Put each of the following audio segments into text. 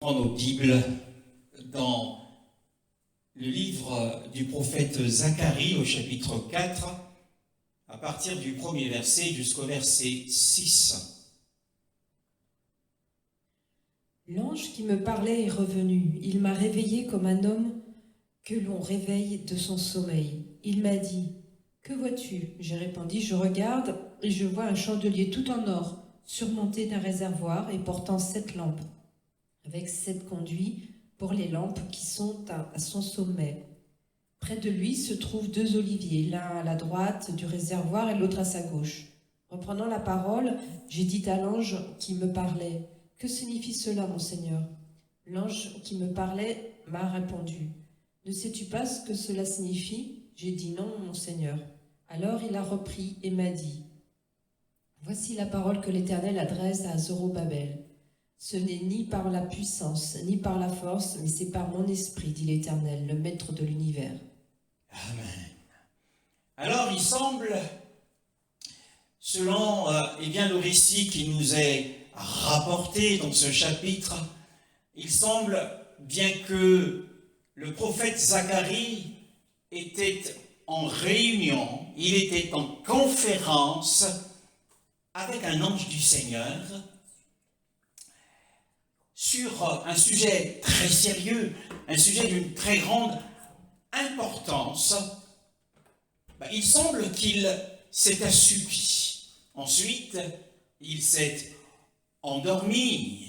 Prendre nos Bibles dans le livre du prophète Zacharie au chapitre 4, à partir du premier verset jusqu'au verset 6. L'ange qui me parlait est revenu. Il m'a réveillé comme un homme que l'on réveille de son sommeil. Il m'a dit : « Que vois-tu ? » J'ai répondu : « Je regarde et je vois un chandelier tout en or, surmonté d'un réservoir et portant 7 lampes, avec 7 conduits pour les lampes qui sont à son sommet. Près de lui se trouvent 2 oliviers, l'un à la droite du réservoir et l'autre à sa gauche. Reprenant la parole, j'ai dit à l'ange qui me parlait : « Que signifie cela, mon Seigneur ?» L'ange qui me parlait m'a répondu : « Ne sais-tu pas ce que cela signifie ?» J'ai dit : « Non, mon Seigneur. » Alors il a repris et m'a dit : « Voici la parole que l'Éternel adresse à Zorobabel. Ce n'est ni par la puissance, ni par la force, mais c'est par mon esprit, dit l'Éternel, le maître de l'univers. » Amen. Alors il semble, selon le récit qui nous est rapporté dans ce chapitre, il semble bien que le prophète Zacharie était en réunion, il était en conférence avec un ange du Seigneur sur un sujet très sérieux, un sujet d'une très grande importance. Il semble qu'il s'est assoupi. Ensuite, il s'est endormi.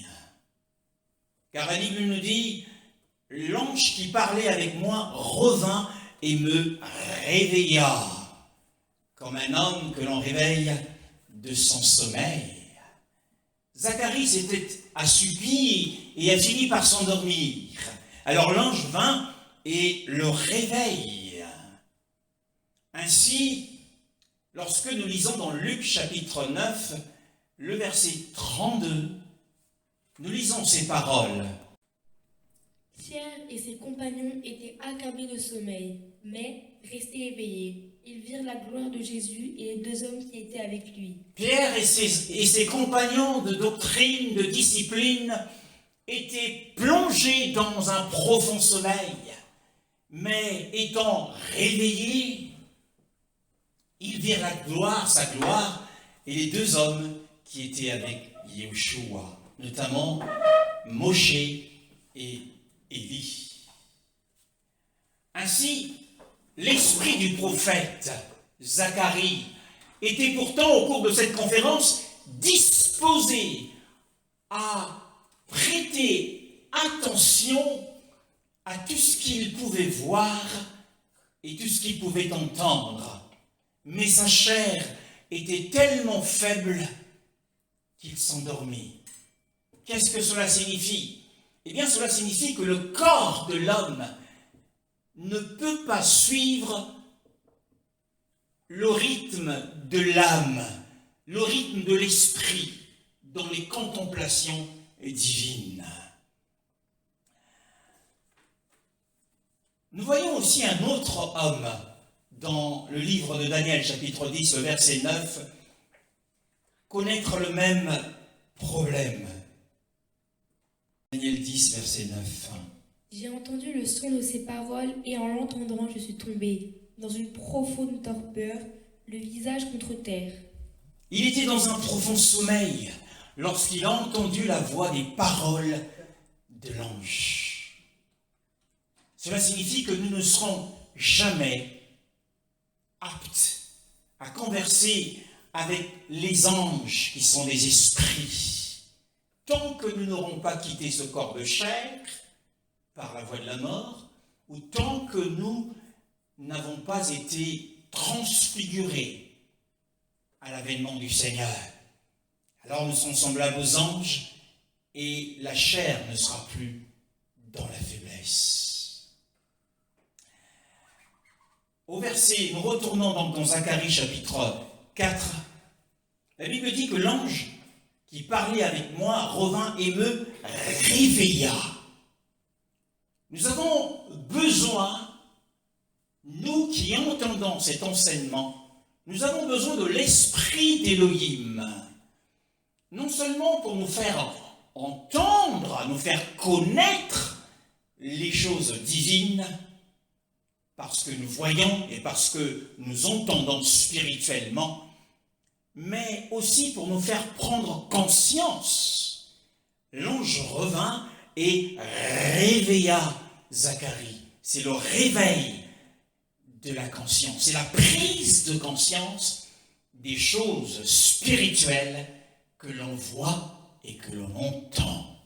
Car la Bible nous dit : l'ange qui parlait avec moi revint et me réveilla, comme un homme que l'on réveille de son sommeil. Zacharie s'était assoupi et a fini par s'endormir. Alors l'ange vint et le réveille. Ainsi, lorsque nous lisons dans Luc chapitre 9, le verset 32, nous lisons ces paroles. Pierre et ses compagnons étaient accablés de sommeil, mais restés éveillés. Ils virent la gloire de Jésus et les 2 hommes qui étaient avec lui. Pierre et ses compagnons de doctrine, de discipline, étaient plongés dans un profond sommeil, mais étant réveillés, ils virent la gloire, sa gloire, et les 2 hommes qui étaient avec Yeshua, notamment Moshe et Élie. Ainsi, l'esprit du prophète Zacharie était pourtant, au cours de cette conférence, disposé à prêter attention à tout ce qu'il pouvait voir et tout ce qu'il pouvait entendre. Mais sa chair était tellement faible qu'il s'endormit. Qu'est-ce que cela signifie ? Eh bien, cela signifie que le corps de l'homme ne peut pas suivre le rythme de l'âme, le rythme de l'esprit dans les contemplations divines. Nous voyons aussi un autre homme dans le livre de Daniel, chapitre 10, verset 9, connaître le même problème. Daniel 10, verset 9. J'ai entendu le son de ces paroles et en l'entendant, je suis tombé dans une profonde torpeur, le visage contre terre. Il était dans un profond sommeil lorsqu'il a entendu la voix des paroles de l'ange. Cela signifie que nous ne serons jamais aptes à converser avec les anges qui sont des esprits, tant que nous n'aurons pas quitté ce corps de chair par la voie de la mort, ou tant que nous n'avons pas été transfigurés à l'avènement du Seigneur. Alors nous serons semblables aux anges et la chair ne sera plus dans la faiblesse. Au verset, nous retournons donc dans Zacharie chapitre 4, la Bible dit que l'ange qui parlait avec moi revint et me réveilla. Nous avons besoin, nous qui entendons cet enseignement, nous avons besoin de l'esprit d'Élohim, non seulement pour nous faire entendre, à nous faire connaître les choses divines, parce que nous voyons et parce que nous entendons spirituellement, mais aussi pour nous faire prendre conscience. L'ange revint et réveilla Zacharie. C'est le réveil de la conscience, c'est la prise de conscience des choses spirituelles que l'on voit et que l'on entend.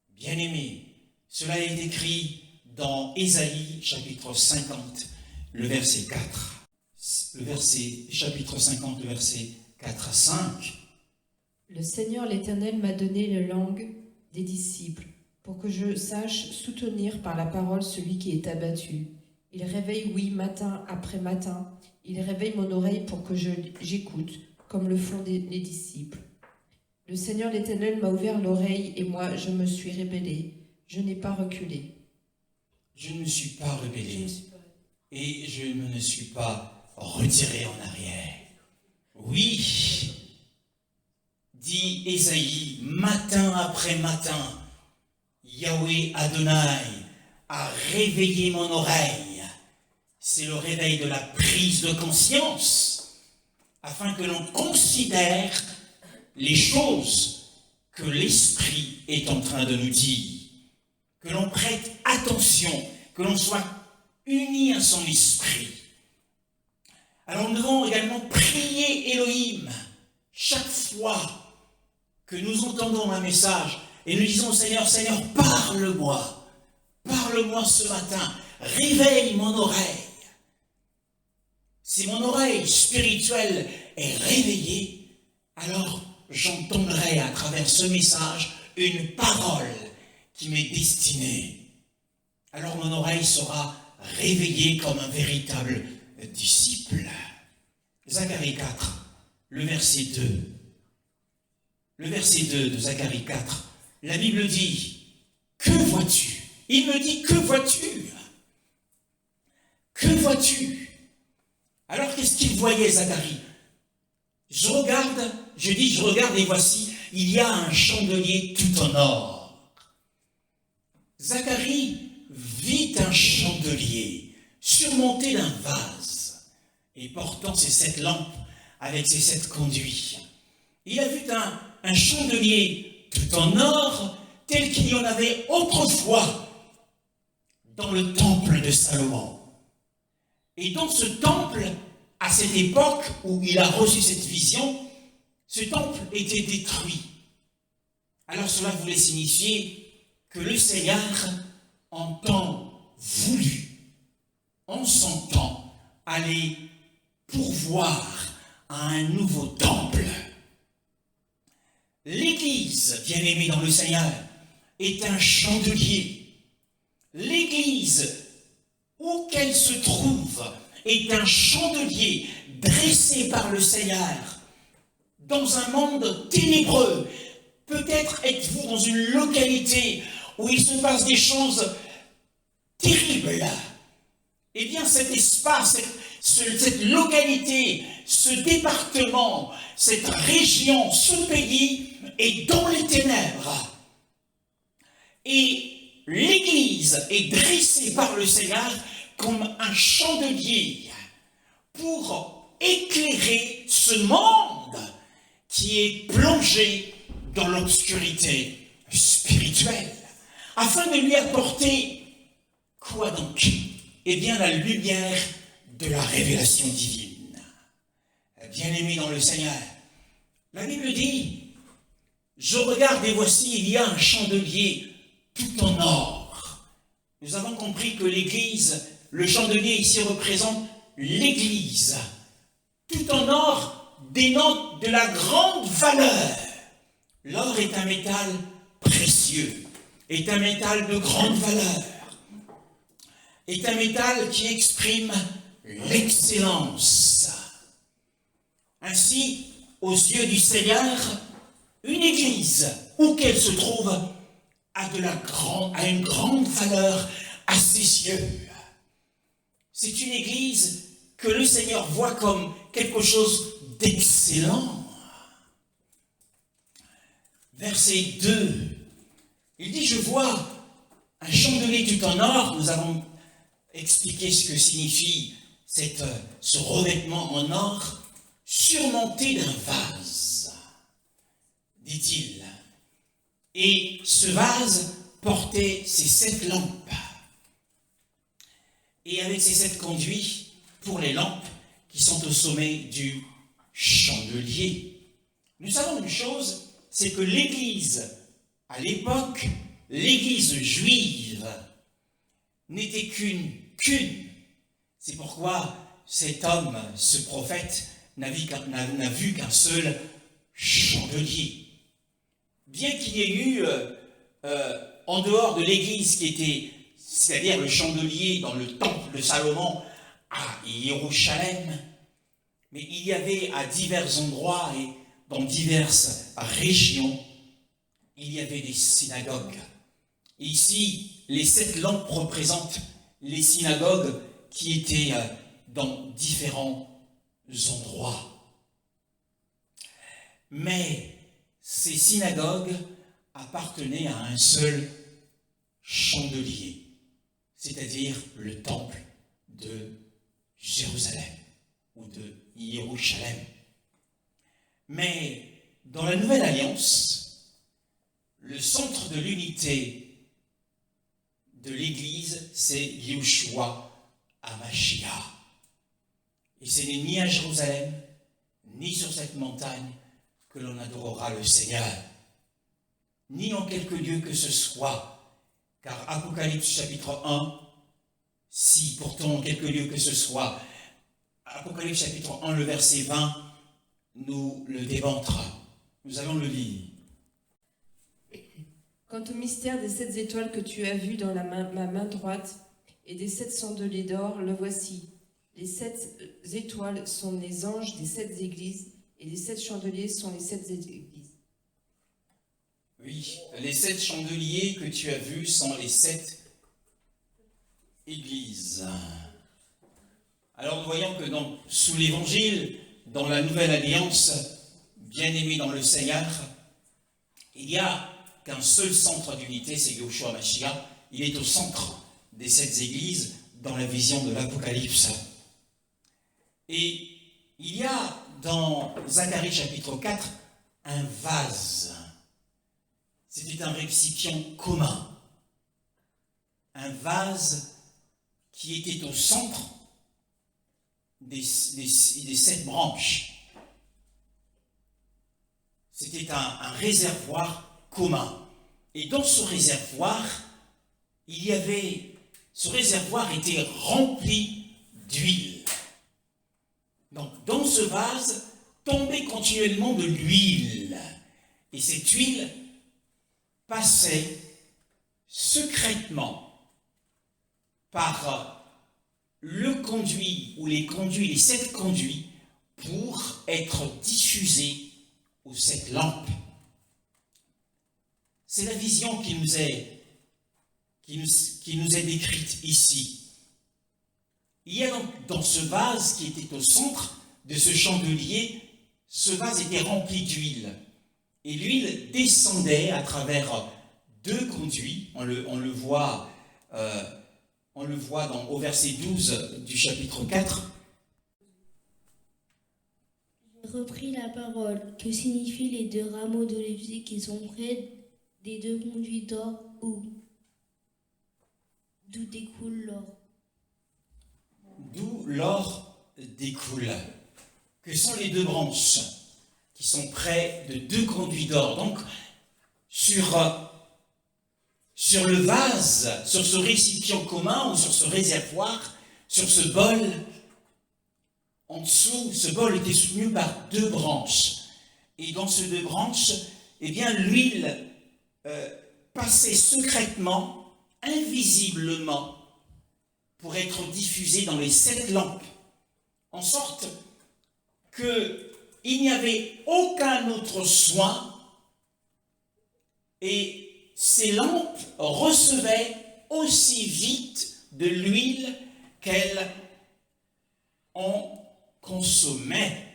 Bien-aimés, cela est écrit dans Ésaïe, chapitre 50, le verset 4. Chapitre 50, le verset 4 à 5. Le Seigneur l'Éternel m'a donné la langue des disciples, pour que je sache soutenir par la parole celui qui est abattu. Il réveille, oui, matin après matin. Il réveille mon oreille pour que j'écoute, comme le font les disciples. Le Seigneur l'Éternel m'a ouvert l'oreille, et moi je me suis rebellé. Je n'ai pas reculé. Je ne me suis pas rebellé. Et je ne me suis pas retiré en arrière. Oui, dit Ésaïe, matin après matin, Yahweh Adonai a réveillé mon oreille. C'est le réveil de la prise de conscience, afin que l'on considère les choses que l'Esprit est en train de nous dire, que l'on prête attention, que l'on soit unis à son esprit. Alors nous devons également prier Elohim chaque fois que nous entendons un message et nous disons au Seigneur, Seigneur, parle-moi ce matin, réveille mon oreille. Si mon oreille spirituelle est réveillée, alors j'entendrai à travers ce message une parole qui m'est destinée. Alors mon oreille sera réveillée comme un véritable disciple. Zacharie 4, le verset 2. Le verset 2 de Zacharie 4, la Bible dit, que vois-tu? Il me dit, que vois-tu? Que vois-tu? Alors qu'est-ce qu'il voyait, Zacharie? Je regarde et voici, il y a un chandelier tout en or. Zacharie vit un chandelier surmonté d'un vase et portant ses 7 lampes avec ses 7 conduits. Il a vu un chandelier tout en or tel qu'il y en avait autrefois dans le temple de Salomon. Et dans ce temple, à cette époque où il a reçu cette vision, ce temple était détruit. Alors cela voulait signifier que le Seigneur, en temps voulu, en son temps, allait pourvoir à un nouveau temple. L'Église, bien-aimée dans le Seigneur, est un chandelier. L'Église, où qu'elle se trouve, est un chandelier dressé par le Seigneur dans un monde ténébreux. Peut-être êtes-vous dans une localité où il se passe des choses terribles. Eh bien, cet espace, cette localité, ce département, cette région, ce pays est dans les ténèbres. Et l'Église est dressée par le Seigneur comme un chandelier pour éclairer ce monde qui est plongé dans l'obscurité spirituelle, afin de lui apporter quoi donc? Eh bien, la lumière de la révélation divine. Bien-aimés dans le Seigneur, la Bible dit, je regarde et voici, il y a un chandelier tout en or. Nous avons compris que l'Église, le chandelier ici représente l'Église. Tout en or dénote de la grande valeur. L'or est un métal précieux, est un métal de grande valeur, est un métal qui exprime l'excellence. Ainsi, aux yeux du Seigneur, une Église, où qu'elle se trouve, a une grande valeur à ses yeux. C'est une Église que le Seigneur voit comme quelque chose d'excellent. verset 2. Il dit, je vois un chandelier tout en or. Nous avons expliqué ce que signifie ce revêtement en or, surmonté d'un vase, dit-il. Et ce vase portait ses 7 lampes. Et avec ces 7 conduits pour les lampes qui sont au sommet du chandelier. Nous savons une chose, c'est que l'Église, à l'époque, l'Église juive, n'était qu'une. C'est pourquoi cet homme, ce prophète, n'a vu qu'un seul chandelier. Bien qu'il y ait eu, en dehors de l'Église qui était, c'est-à-dire le chandelier dans le temple de Salomon à Jérusalem, mais il y avait à divers endroits et dans diverses régions, il y avait des synagogues. Ici, les 7 lampes représentent les synagogues qui étaient dans différents endroits. Mais ces synagogues appartenaient à un seul chandelier, c'est-à-dire le temple de Jérusalem ou de Jérusalem. Mais dans la Nouvelle Alliance, le centre de l'unité de l'Église, c'est Yeshua HaMashiach. Et ce n'est ni à Jérusalem, ni sur cette montagne que l'on adorera le Seigneur, ni en quelque lieu que ce soit, car Apocalypse chapitre 1, si pourtant en quelque lieu que ce soit, Apocalypse chapitre 1, le verset 20, nous le démontre. Nous allons le lire. Quant au mystère des 7 étoiles que tu as vues dans ma main droite et des 7 chandeliers d'or, le voici. Les 7 étoiles sont les anges des 7 églises et les 7 chandeliers sont les 7 églises. Oui, les 7 chandeliers que tu as vus sont les 7 églises. Alors nous voyons que sous l'Évangile, dans la Nouvelle Alliance, bien-aimés dans le Seigneur, il n'y a qu'un seul centre d'unité, c'est Yeshua HaMashiach. Il est au centre des 7 églises dans la vision de l'Apocalypse. Et il y a dans Zacharie chapitre 4 un vase. C'était un récipient commun. Un vase qui était au centre des 7 branches. C'était un réservoir commun. Et dans ce réservoir, ce réservoir était rempli d'huile. Donc, dans ce vase, tombait continuellement de l'huile. Et cette huile passait secrètement par le conduit ou les 7 conduits pour être diffusés aux 7 lampes. C'est la vision qui nous est décrite ici. Il y a donc dans ce vase qui était au centre de ce chandelier, ce vase était rempli d'huile. Et l'huile descendait à travers 2 conduits. On le voit au verset 12 du chapitre 4. J'ai repris la parole. Que signifient les 2 rameaux d'olivier qui sont près des 2 conduits d'or d'où découle l'or? D'où l'or découle. Que sont les 2 branches qui sont près de 2 conduits d'or? Donc, sur le vase, sur ce récipient commun ou sur ce réservoir, sur ce bol, en dessous, ce bol était soutenu par 2 branches. Et dans ces 2 branches, eh bien, l'huile passait secrètement, invisiblement, pour être diffusée dans les 7 lampes, en sorte qu'il n'y avait aucun autre soin, et ces lampes recevaient aussi vite de l'huile qu'elles en consommaient.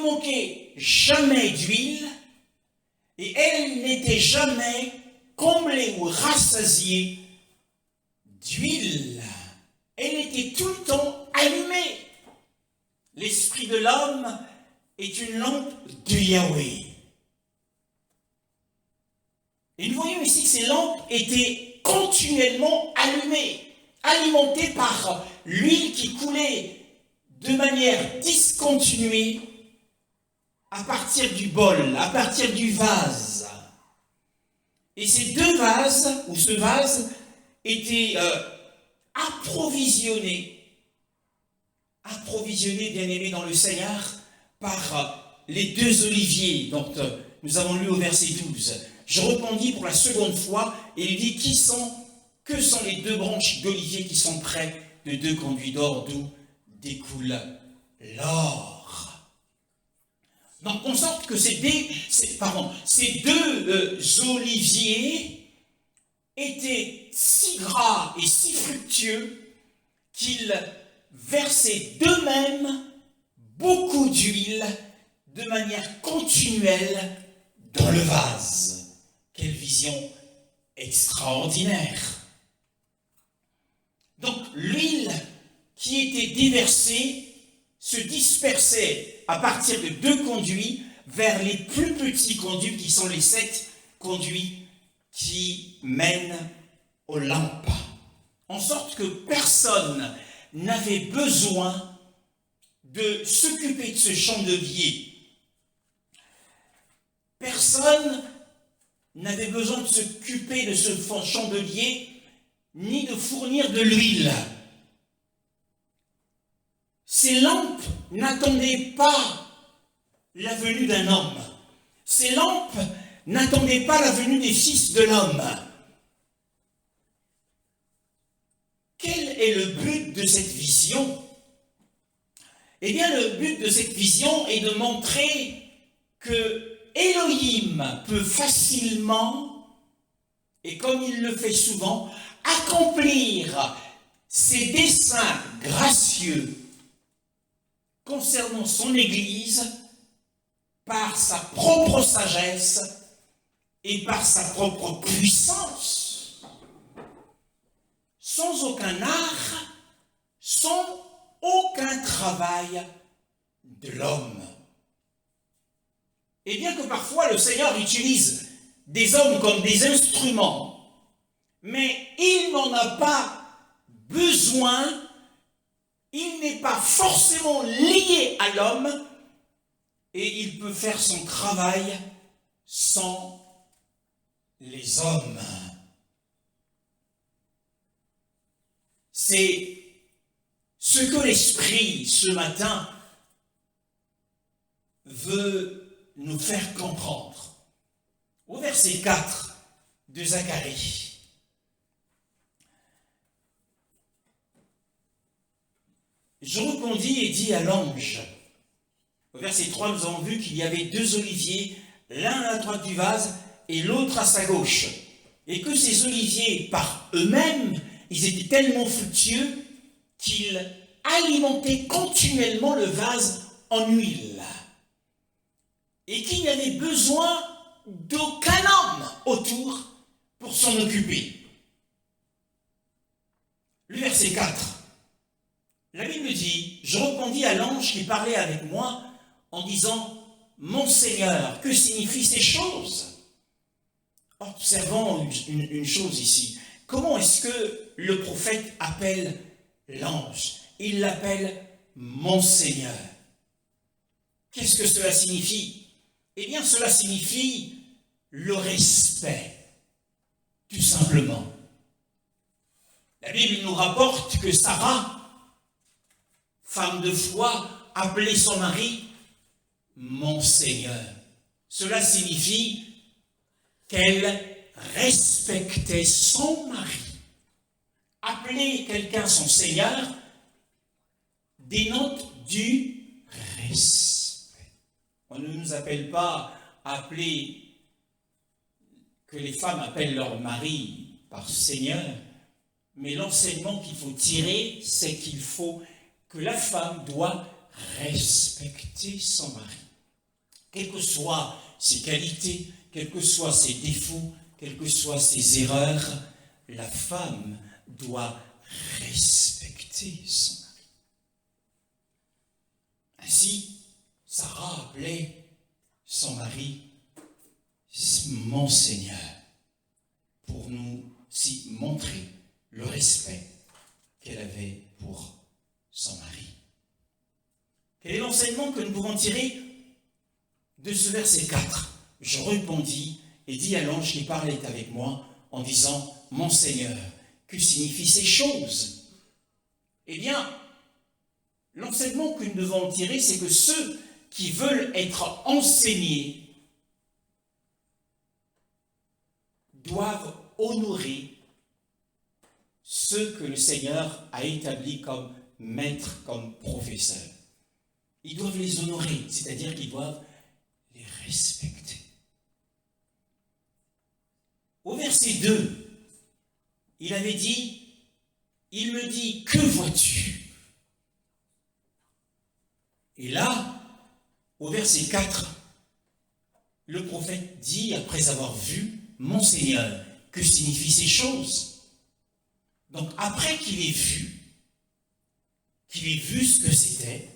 manquait jamais d'huile et elle n'était jamais comblée ou rassasiée d'huile. Elle était tout le temps allumée. L'esprit de l'homme est une lampe de Yahweh. Et nous voyons ici que ces lampes étaient continuellement allumées, alimentées par l'huile qui coulait de manière discontinuée à partir du bol, à partir du vase. Et ces deux vases, ou ce vase, étaient approvisionnés, bien-aimés dans le Seigneur, par les deux oliviers dont nous avons lu au verset 12. Je répondis pour la seconde fois et il dit que sont les deux branches d'olivier qui sont près de deux conduits d'or d'où découle l'or. Donc en sorte que ces deux oliviers étaient si gras et si fructueux qu'ils versaient d'eux-mêmes beaucoup d'huile de manière continuelle dans le vase. Quelle vision extraordinaire! Donc l'huile qui était déversée se dispersait à partir de deux conduits vers les plus petits conduits qui sont les 7 conduits qui mènent aux lampes. En sorte que personne n'avait besoin de s'occuper de ce chandelier. Personne n'avait besoin de s'occuper de ce chandelier ni de fournir de l'huile. Ces lampes n'attendaient pas la venue d'un homme. Ces lampes n'attendaient pas la venue des fils de l'homme. Quel est le but de cette vision? Eh bien, le but de cette vision est de montrer que Elohim peut facilement, et comme il le fait souvent, accomplir ses desseins gracieux concernant son Église par sa propre sagesse et par sa propre puissance, sans aucun art, sans aucun travail de l'homme. Et bien que parfois le Seigneur utilise des hommes comme des instruments, mais il n'en a pas besoin, il n'est pas forcément lié à l'homme et il peut faire son travail sans les hommes. C'est ce que l'Esprit ce matin veut nous faire comprendre. Au verset 4 de Zacharie. Je répondis et dis à l'ange. Au verset 3, nous avons vu qu'il y avait 2 oliviers, l'un à la droite du vase et l'autre à sa gauche. Et que ces oliviers, par eux-mêmes, ils étaient tellement fructueux qu'ils alimentaient continuellement le vase en huile. Et qu'il n'y avait besoin d'aucun homme autour pour s'en occuper. Le verset 4. La Bible dit, je répondis à l'ange qui parlait avec moi en disant, mon Seigneur, que signifient ces choses? Observons une chose ici. Comment est-ce que le prophète appelle l'ange? Il l'appelle mon Seigneur. Qu'est-ce que cela signifie? Eh bien, cela signifie le respect, tout simplement. La Bible nous rapporte que Sarah, femme de foi, appelait son mari « mon Seigneur ». Cela signifie qu'elle respectait son mari. Appeler quelqu'un son Seigneur dénote du respect. On ne nous appelle pas à appeler, que les femmes appellent leur mari par Seigneur, mais l'enseignement qu'il faut tirer, c'est qu'il faut que la femme doit respecter son mari. quelles que soient ses qualités, quels que soient ses défauts, quelles que soient ses erreurs, la femme doit respecter son mari. Ainsi, Sarah appelait son mari mon Seigneur pour nous aussi montrer le respect qu'elle avait pour son mari. Quel est l'enseignement que nous pouvons tirer de ce verset 4 ? Je répondis et dis à l'ange qui parlait avec moi en disant « Mon Seigneur, que signifient ces choses ?» Eh bien, l'enseignement que nous devons tirer, c'est que ceux qui veulent être enseignés doivent honorer ceux que le Seigneur a établis comme maîtres, comme professeurs. Ils doivent les honorer, c'est-à-dire qu'ils doivent les respecter. Au verset 2, il avait dit, il me dit, que vois-tu ? Et là, au verset 4, le prophète dit, après avoir vu, mon Seigneur, que signifient ces choses ? Donc, après qu'il ait vu ce que c'était,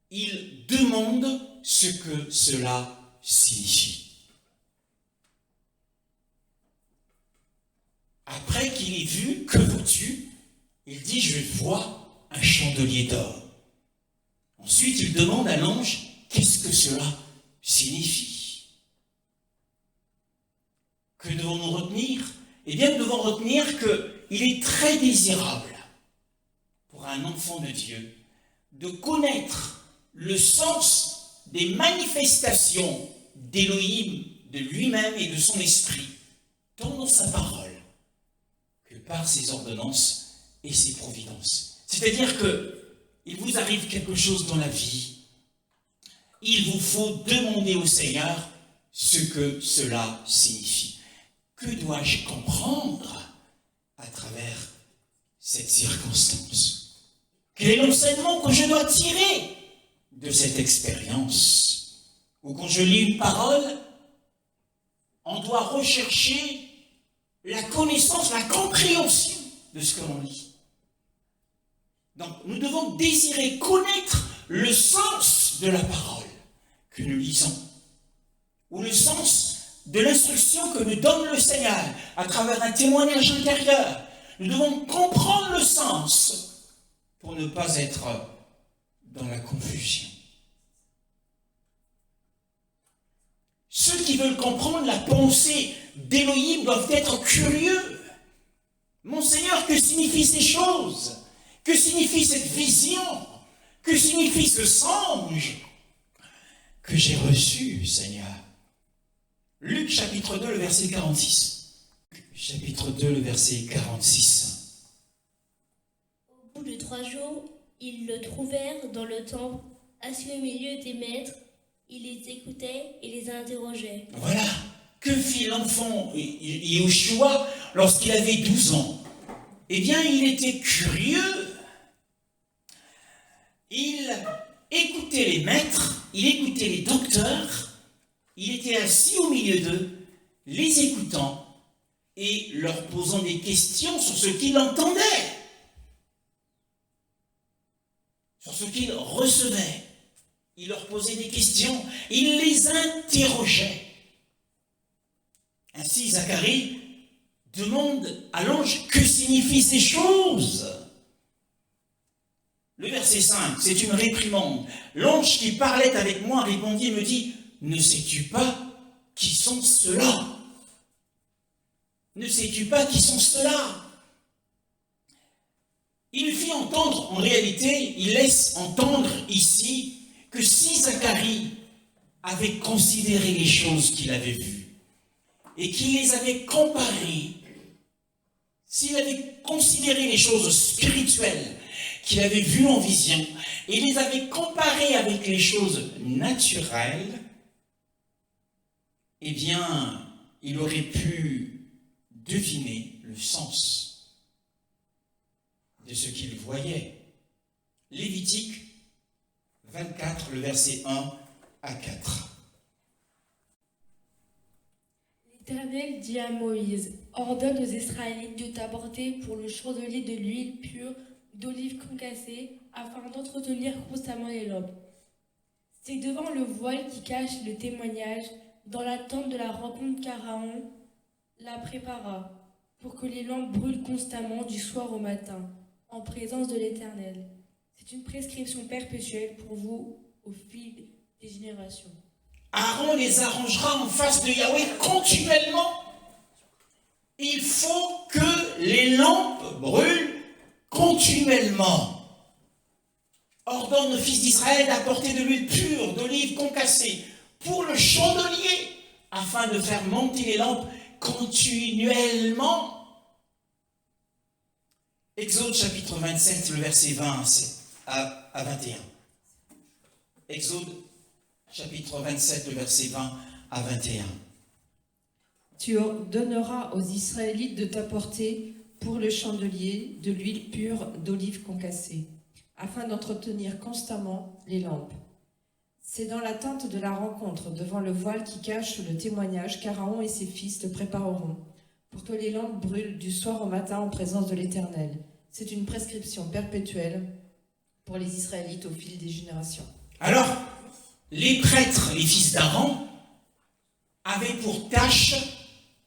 il demande ce que cela signifie. Après qu'il ait vu, que vois-tu ? Il dit, je vois un chandelier d'or. Ensuite, il demande à l'ange, qu'est-ce que cela signifie ? Que devons-nous retenir ? Eh bien, nous devons retenir qu'il est très désirable pour un enfant de Dieu de connaître le sens des manifestations d'Élohim, de lui-même et de son esprit, tant dans sa parole que par ses ordonnances et ses providences. C'est-à-dire qu'il vous arrive quelque chose dans la vie, il vous faut demander au Seigneur ce que cela signifie. Que dois-je comprendre à travers cette circonstance ? Quel est l'enseignement que je dois tirer de cette expérience ? Ou quand je lis une parole, on doit rechercher la connaissance, la compréhension de ce que l'on lit. Donc, nous devons désirer connaître le sens de la parole que nous lisons, ou le sens de l'instruction que nous donne le Seigneur à travers un témoignage intérieur. Nous devons comprendre le sens pour ne pas être dans la confusion. Ceux qui veulent comprendre la pensée d'Élohim doivent être curieux. Mon Seigneur, que signifient ces choses ? Que signifie cette vision ? Que signifie ce songe que j'ai reçu, Seigneur ? Luc chapitre 2, le verset 46. Chapitre 2, le verset 46. Au bout de 3 jours, ils le trouvèrent dans le temple, assis au milieu des maîtres. Il les écoutait et les interrogeait. Voilà. Que fit l'enfant Yeshua lorsqu'il avait 12 ans ? Eh bien, il était curieux. Il écoutait les maîtres, il écoutait les docteurs. Il était assis au milieu d'eux, les écoutant et leur posant des questions sur ce qu'il entendait, sur ce qu'il recevait. Il leur posait des questions, il les interrogeait. Ainsi, Zacharie demande à l'ange que signifient ces choses. Le verset 5, c'est une réprimande. L'ange qui parlait avec moi répondit et me dit, ne sais-tu pas qui sont ceux-là ? Ne sais-tu pas qui sont ceux-là ? Il lui fit entendre, en réalité, il laisse entendre ici que si Zacharie avait considéré les choses qu'il avait vues et qu'il les avait comparées, s'il avait considéré les choses spirituelles qu'il avait vues en vision et les avait comparées avec les choses naturelles, eh bien, il aurait pu deviner le sens de ce qu'il voyait. Lévitique 24, le verset 1 à 4. L'Éternel dit à Moïse, ordonne aux Israélites de t'apporter pour le chandelier de l'huile pure d'olive concassée, afin d'entretenir constamment les lampes. C'est devant le voile qui cache le témoignage, dans la tente de la rencontre qu'Aaron la prépara, pour que les lampes brûlent constamment du soir au matin, en présence de l'Éternel. C'est une prescription perpétuelle pour vous au fil des générations. Aaron les arrangera en face de Yahweh continuellement. Il faut que les lampes brûlent continuellement. Ordonne aux fils d'Israël d'apporter de l'huile pure, d'olive concassée, pour le chandelier, afin de faire monter les lampes continuellement. Exode chapitre 27, le verset 20 à 21. Exode chapitre 27, le verset 20 à 21. Tu ordonneras aux Israélites de t'apporter pour le chandelier de l'huile pure d'olive concassée, afin d'entretenir constamment les lampes. C'est dans la tente de la rencontre, devant le voile qui cache le témoignage, qu'Aaron et ses fils te prépareront, pour que les lampes brûlent du soir au matin en présence de l'Éternel. C'est une prescription perpétuelle pour les Israélites au fil des générations. Alors, les prêtres, les fils d'Aaron, avaient pour tâche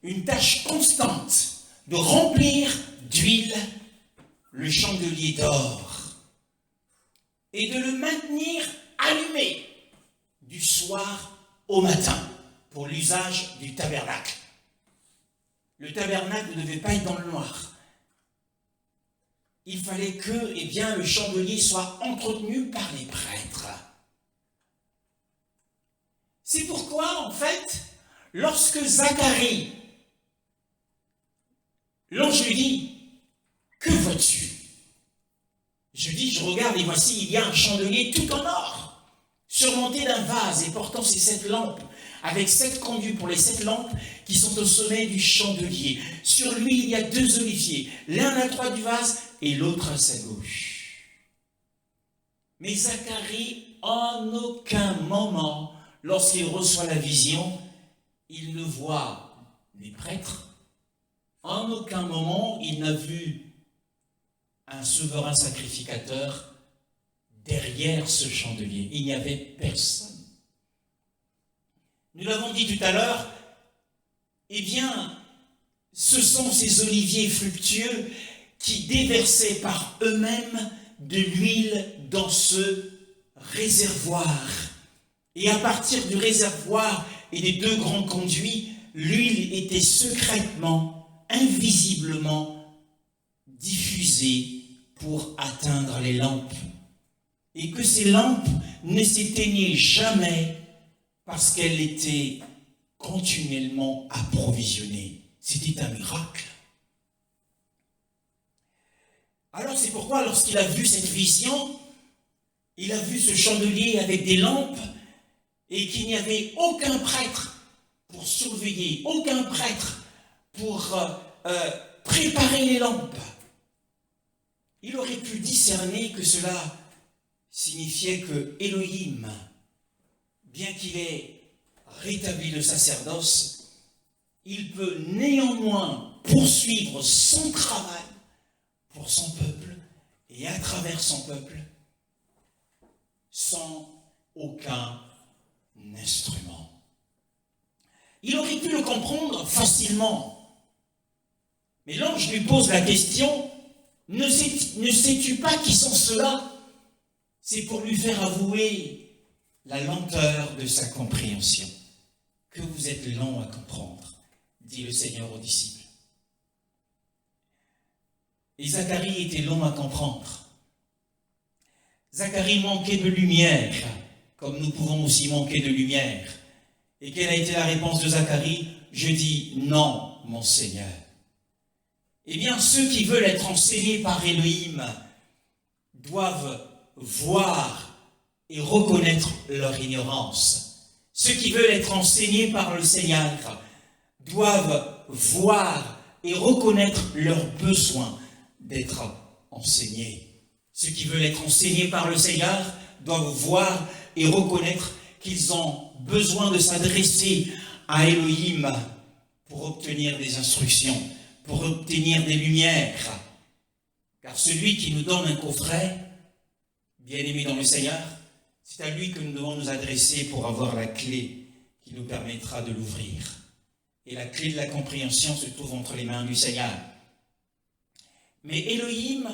une tâche constante de remplir d'huile le chandelier d'or et de le maintenir allumé du soir au matin pour l'usage du tabernacle. Le tabernacle ne devait pas être dans le noir. Il fallait que le chandelier soit entretenu par les prêtres. C'est pourquoi, en fait, lorsque Zacharie, l'ange lui dit, « Que vois-tu » Je dis, je regarde et voici, il y a un chandelier tout en or, surmonté d'un vase et portant ses 7 lampes, avec 7 conduits pour les 7 lampes qui sont au sommet du chandelier. Sur lui, il y a 2 oliviers, l'un à la droite du vase et l'autre à sa gauche. Mais Zacharie, en aucun moment, lorsqu'il reçoit la vision, il ne voit les prêtres. En aucun moment, il n'a vu un souverain sacrificateur derrière ce chandelier. Il n'y avait personne. Nous l'avons dit tout à l'heure, ce sont ces oliviers fructueux qui déversaient par eux-mêmes de l'huile dans ce réservoir. Et à partir du réservoir et des 2 grands conduits, l'huile était secrètement, invisiblement diffusée pour atteindre les lampes. Et que ces lampes ne s'éteignaient jamais parce qu'elles étaient continuellement approvisionnées. C'était un miracle. Alors c'est pourquoi lorsqu'il a vu cette vision, il a vu ce chandelier avec des lampes et qu'il n'y avait aucun prêtre pour surveiller, aucun prêtre pour préparer les lampes. Il aurait pu discerner que cela signifiait que Elohim, bien qu'il ait rétabli le sacerdoce, il peut néanmoins poursuivre son travail pour son peuple et à travers son peuple sans aucun instrument. Il aurait pu le comprendre facilement, mais l'ange lui pose la question, ne sais-tu pas qui sont ceux-là? C'est pour lui faire avouer la lenteur de sa compréhension. Que vous êtes lents à comprendre, dit le Seigneur aux disciples. Et Zacharie était long à comprendre. Zacharie manquait de lumière, comme nous pouvons aussi manquer de lumière. Et quelle a été la réponse de Zacharie? Je dis non, mon Seigneur. Eh bien, ceux qui veulent être enseignés par Elohim doivent voir et reconnaître leur ignorance. Ceux qui veulent être enseignés par le Seigneur doivent voir et reconnaître leur besoin d'être enseignés. Ceux qui veulent être enseignés par le Seigneur doivent voir et reconnaître qu'ils ont besoin de s'adresser à Elohim pour obtenir des instructions, pour obtenir des lumières. Car celui qui nous donne un coffret, bien-aimé dans le Seigneur, c'est à lui que nous devons nous adresser pour avoir la clé qui nous permettra de l'ouvrir. Et la clé de la compréhension se trouve entre les mains du Seigneur. Mais Elohim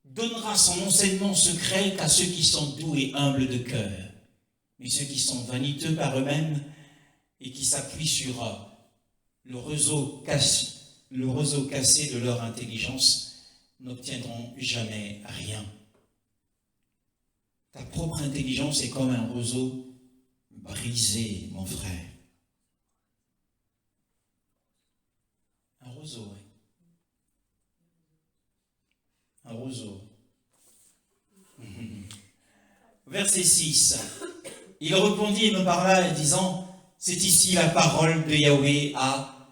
donnera son enseignement secret qu'à ceux qui sont doux et humbles de cœur. Mais ceux qui sont vaniteux par eux-mêmes et qui s'appuient sur le roseau cassé de leur intelligence n'obtiendront jamais rien. Ta propre intelligence est comme un roseau brisé, mon frère. Un roseau, oui. Un roseau. Verset 6. Il répondit et me parla disant, c'est ici la parole de Yahweh à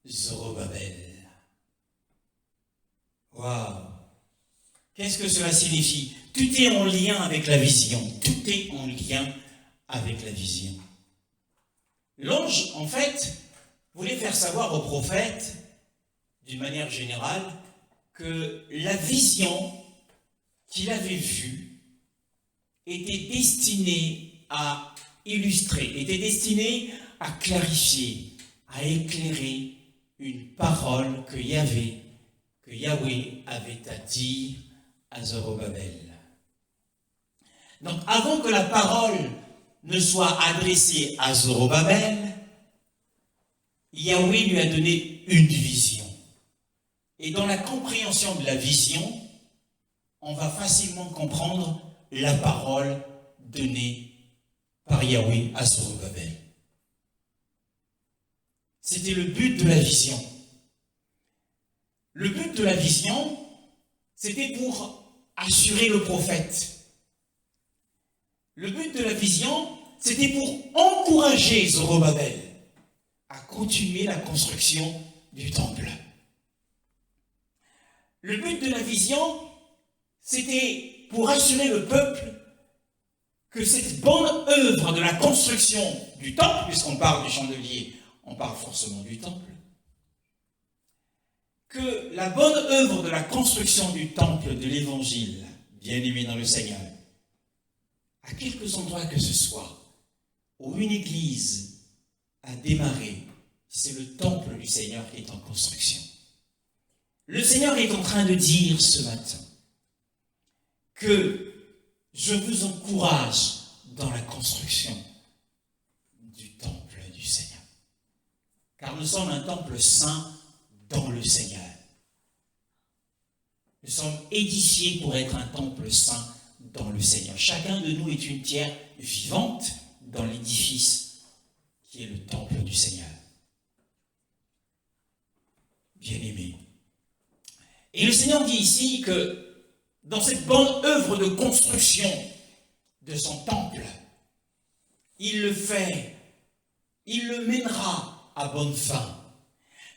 Zorobabel. Waouh! Qu'est-ce que cela signifie? Tout est en lien avec la vision. Tout est en lien avec la vision. L'ange, en fait, voulait faire savoir au prophète, d'une manière générale, que la vision qu'il avait vue était destinée à illustrer, était destinée à clarifier, à éclairer une parole que Yahweh avait à dire à Zorobabel. Donc, avant que la parole ne soit adressée à Zorobabel, Yahweh lui a donné une vision. Et dans la compréhension de la vision, on va facilement comprendre la parole donnée par Yahweh à Zorobabel. C'était le but de la vision. Le but de la vision, c'était pour assurer le prophète. Le but de la vision, c'était pour encourager Zorobabel à continuer la construction du temple. Le but de la vision, c'était pour assurer le peuple que cette bonne œuvre de la construction du temple, puisqu'on parle du chandelier, on parle forcément du temple, que la bonne œuvre de la construction du temple de l'Évangile, bien-aimé dans le Seigneur, à quelques endroits que ce soit, où une église a démarré, c'est le temple du Seigneur qui est en construction. Le Seigneur est en train de dire ce matin que je vous encourage dans la construction du temple du Seigneur. Car nous sommes un temple saint dans le Seigneur. Nous sommes édifiés pour être un temple saint dans le Seigneur. Chacun de nous est une pierre vivante dans l'édifice qui est le temple du Seigneur. Bien-aimé. Et le Seigneur dit ici que dans cette bonne œuvre de construction de son temple, il le fait, il le mènera à bonne fin.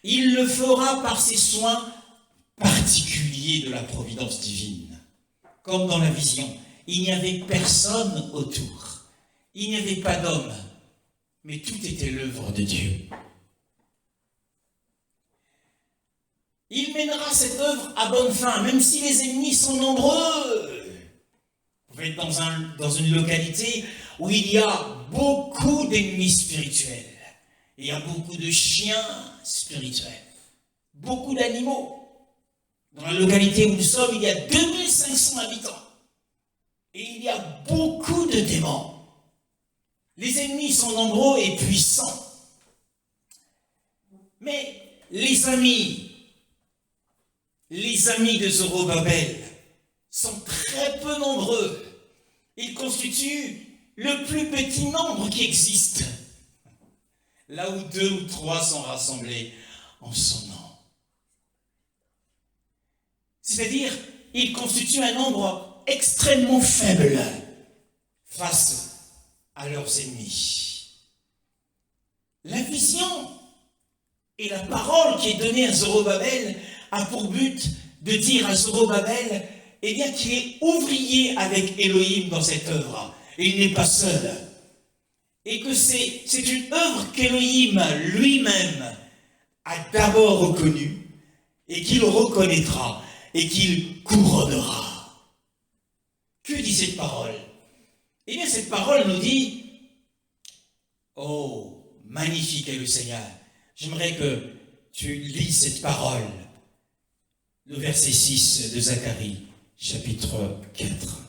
Il le fera par ses soins particuliers de la providence divine. Comme dans la vision, il n'y avait personne autour. Il n'y avait pas d'homme, mais tout était l'œuvre de Dieu. Il mènera cette œuvre à bonne fin, même si les ennemis sont nombreux. Vous pouvez être dans une localité où il y a beaucoup d'ennemis spirituels. Il y a beaucoup de chiens spirituels, beaucoup d'animaux. Dans la localité où nous sommes, il y a 2500 habitants. Et il y a beaucoup de démons. Les ennemis sont nombreux et puissants. Mais les amis de Zorobabel sont très peu nombreux. Ils constituent le plus petit nombre qui existe. Là où 2 ou 3 sont rassemblés en son nom. C'est-à-dire, ils constituent un nombre extrêmement faible face à leurs ennemis. La vision et la parole qui est donnée à Zorobabel a pour but de dire à Zorobabel, eh bien, qu'il est ouvrier avec Elohim dans cette œuvre. Et il n'est pas seul. Et que c'est une œuvre qu'Elohim lui-même a d'abord reconnue et qu'il reconnaîtra et qu'il couronnera. Que dit cette parole? Eh bien, cette parole nous dit, oh, magnifique est le Seigneur. J'aimerais que tu lis cette parole, le verset 6 de Zacharie, chapitre 4.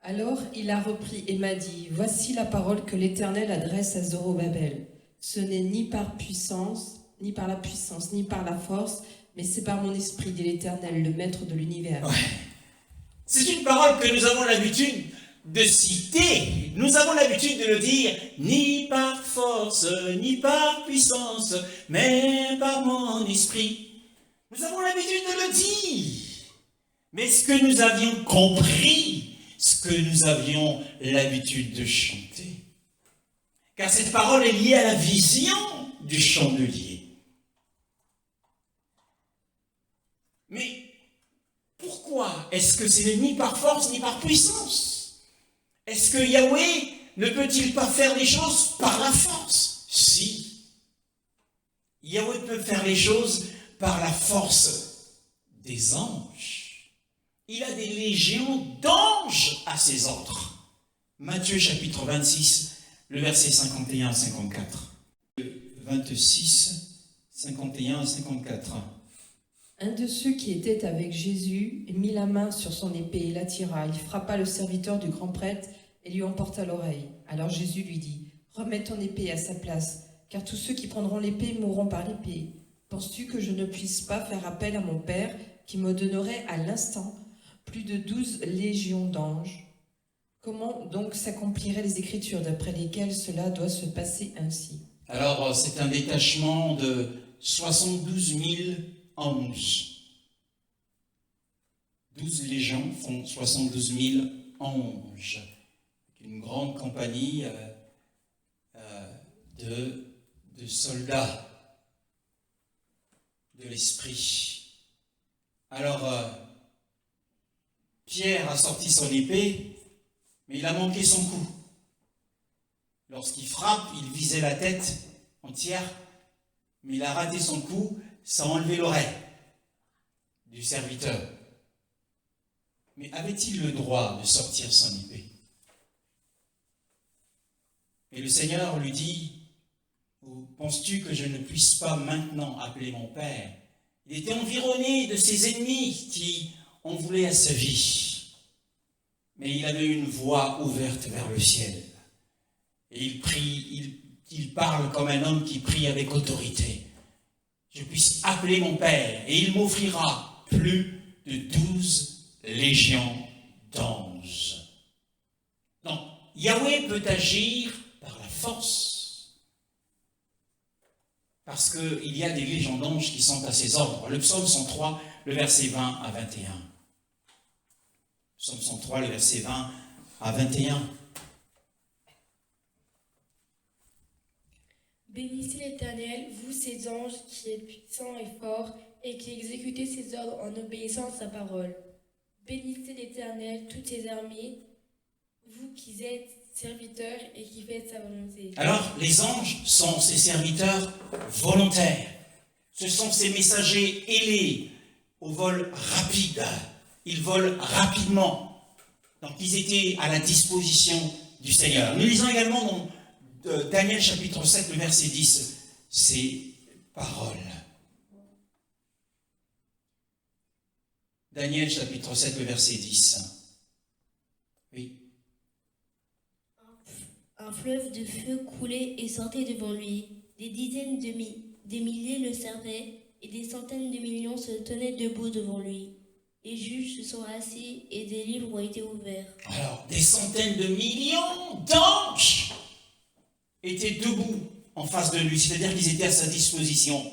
Alors il a repris et m'a dit, voici la parole que l'Éternel adresse à Zorobabel. Ce n'est ni par la puissance, ni par la force, mais c'est par mon esprit, dit l'Éternel, le maître de l'univers. Ouais. C'est une parole que nous avons l'habitude de citer. Nous avons l'habitude de le dire, ni par force, ni par puissance, mais par mon esprit. Nous avons l'habitude de le dire. Mais est-ce que nous avions compris ce que nous avions l'habitude de chanter? Car cette parole est liée à la vision du chandelier. Mais pourquoi est-ce que c'est ni par force ni par puissance? Est-ce que Yahweh ne peut-il pas faire les choses par la force? Si. Yahweh peut faire les choses par la force des anges. Il a des légions d'anges à ses ordres. Matthieu chapitre 26, le verset 51 à 54. 26, 51 à 54. Un de ceux qui étaient avec Jésus mit la main sur son épée et la tira. Il frappa le serviteur du grand prêtre et lui emporta l'oreille. Alors Jésus lui dit, remets ton épée à sa place, car tous ceux qui prendront l'épée mourront par l'épée. Penses-tu que je ne puisse pas faire appel à mon Père qui me donnerait à l'instant plus de 12 légions d'anges? Comment donc s'accompliraient les Écritures d'après lesquelles cela doit se passer ainsi? Alors, c'est un détachement de 72 000 anges. 12 légions font 72 000 anges. Une grande compagnie de soldats de l'esprit. Alors, Pierre a sorti son épée, mais il a manqué son coup. Lorsqu'il frappe, il visait la tête entière, mais il a raté son coup, ça a enlevé l'oreille du serviteur. Mais avait-il le droit de sortir son épée? Et le Seigneur lui dit, penses-tu que je ne puisse pas maintenant appeler mon Père? Il était environné de ses ennemis qui en voulaient à sa vie. Mais il avait une voie ouverte vers le ciel. Et il prie, il parle comme un homme qui prie avec autorité. Je puisse appeler mon Père et il m'offrira plus de 12 légions d'anges. Donc, Yahweh peut agir par la force. Parce qu'il y a des légions d'anges qui sont à ses ordres. Le psaume 103, le verset 20 à 21. Psaume 103, le verset 20 à 21. Bénissez l'Éternel, vous ses anges, qui êtes puissants et forts, et qui exécutez ses ordres en obéissant à sa parole. Bénissez l'Éternel, toutes ses armées, vous qui êtes serviteurs et qui faites sa volonté. Alors, les anges sont ses serviteurs volontaires. Ce sont ses messagers ailés au vol rapide. Ils volent rapidement. Donc, ils étaient à la disposition du Seigneur. Nous lisons également dans Daniel chapitre 7, le verset 10, ces paroles. Daniel chapitre 7, le verset 10. Oui. Un fleuve de feu coulait et sortait devant lui. Des dizaines de milliers le servaient et des centaines de millions se tenaient debout devant lui. Les juges se sont assis et des livres ont été ouverts. Alors, des centaines de millions d'anges étaient debout en face de lui, c'est-à-dire qu'ils étaient à sa disposition.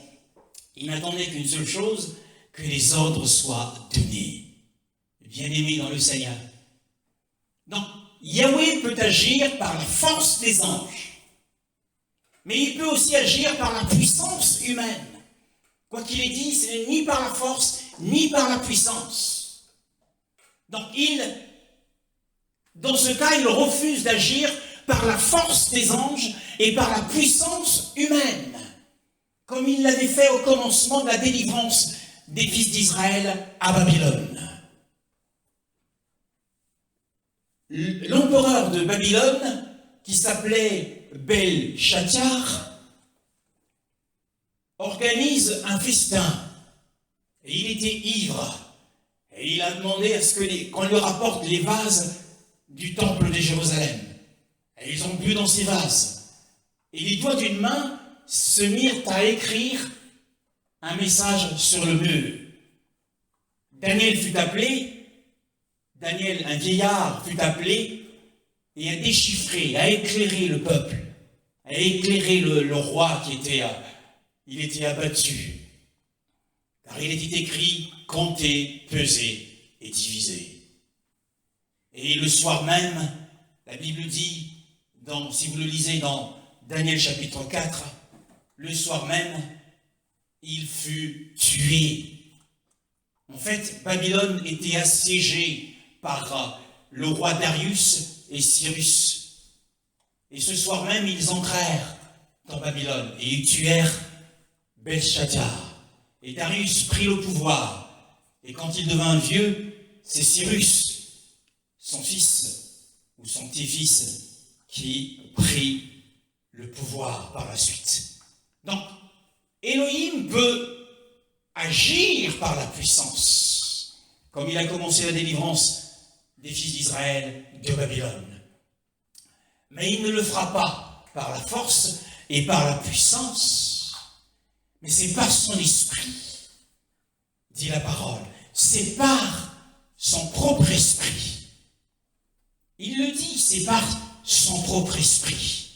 Ils n'attendaient qu'une seule chose, que les ordres soient donnés. Bien-aimés dans le Seigneur. Donc, Yahweh peut agir par la force des anges, mais il peut aussi agir par la puissance humaine. Quoi qu'il ait dit, ce n'est ni par la force, ni par la puissance. Donc dans ce cas, il refuse d'agir par la force des anges et par la puissance humaine, comme il l'avait fait au commencement de la délivrance des fils d'Israël à Babylone. L'empereur de Babylone, qui s'appelait Belshazzar, organise un festin. Et il était ivre. Et il a demandé à ce qu'on lui rapporte les vases du temple de Jérusalem. Et ils ont bu dans ces vases. Et les doigts d'une main se mirent à écrire un message sur le mur. Daniel, un vieillard, fut appelé et a déchiffré, a éclairé le peuple, a éclairé le roi il était abattu. Car il était écrit, compter, peser et diviser. Et le soir même, la Bible dit, si vous le lisez dans Daniel chapitre 4, le soir même, il fut tué. En fait, Babylone était assiégée par le roi Darius et Cyrus. Et ce soir même, ils entrèrent dans Babylone et ils tuèrent Belshazzar. Et Darius prit le pouvoir. Et quand il devint vieux, c'est Cyrus, son fils ou son petit-fils, qui prit le pouvoir par la suite. Donc, Elohim peut agir par la puissance, comme il a commencé la délivrance des fils d'Israël de Babylone. Mais il ne le fera pas par la force et par la puissance, mais c'est par son esprit, dit la parole, c'est par son propre esprit. Il le dit, c'est par son propre esprit.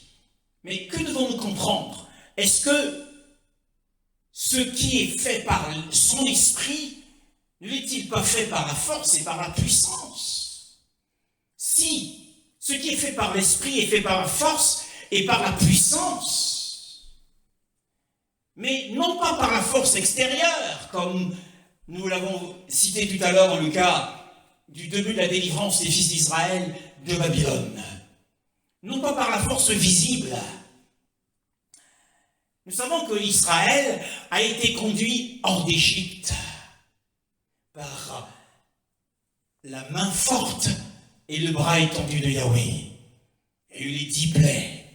Mais que devons-nous comprendre? Est-ce que ce qui est fait par son esprit ne l'est-il pas fait par la force et par la puissance? Si ce qui est fait par l'esprit est fait par la force et par la puissance, mais non pas par la force extérieure, comme nous l'avons cité tout à l'heure dans le cas du début de la délivrance des fils d'Israël de Babylone, non pas par la force visible. Nous savons que Israël a été conduit hors d'Égypte par la main forte et le bras étendu de Yahweh. Il y a eu les 10 plaies,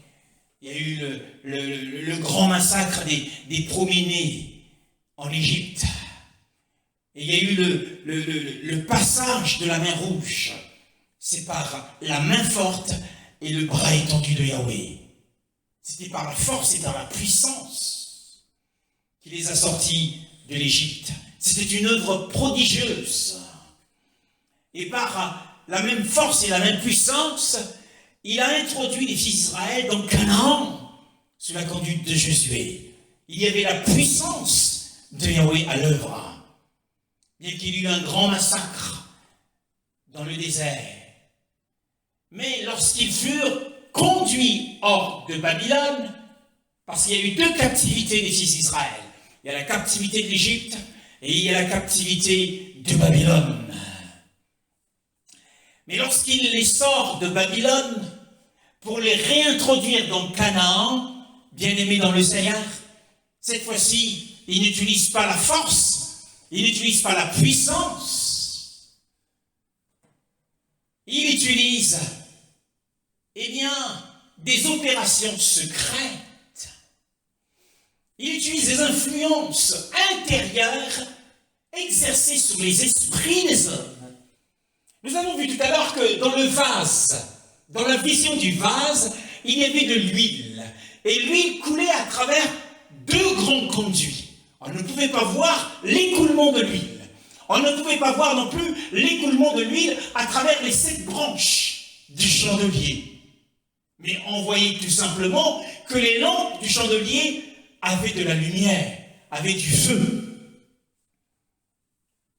il y a eu le grand massacre des premiers-nés en Égypte, et il y a eu le passage de la mer Rouge. C'est par la main forte et le bras étendu de Yahweh. C'était par la force et par la puissance qu'il les a sortis de l'Égypte. C'était une œuvre prodigieuse. Et par la même force et la même puissance, il a introduit les fils d'Israël dans Canaan, sous la conduite de Josué. Il y avait la puissance de Yahweh à l'œuvre, bien qu'il y eut un grand massacre dans le désert. Mais lorsqu'ils furent conduits hors de Babylone, parce qu'il y a eu 2 captivités des fils d'Israël. Il y a la captivité de l'Égypte et il y a la captivité de Babylone. Mais lorsqu'il les sort de Babylone pour les réintroduire dans Canaan, bien-aimés dans le Seigneur, cette fois-ci, il n'utilise pas la force, il n'utilise pas la puissance, il utilise des opérations secrètes. Il utilise des influences intérieures exercées sur les esprits des hommes. Nous avons vu tout à l'heure que dans le vase, dans la vision du vase, il y avait de l'huile. Et l'huile coulait à travers 2 grands conduits. On ne pouvait pas voir l'écoulement de l'huile. On ne pouvait pas voir non plus l'écoulement de l'huile à travers les 7 branches du chandelier. Mais on voyait tout simplement que les lampes du chandelier avaient de la lumière, avaient du feu.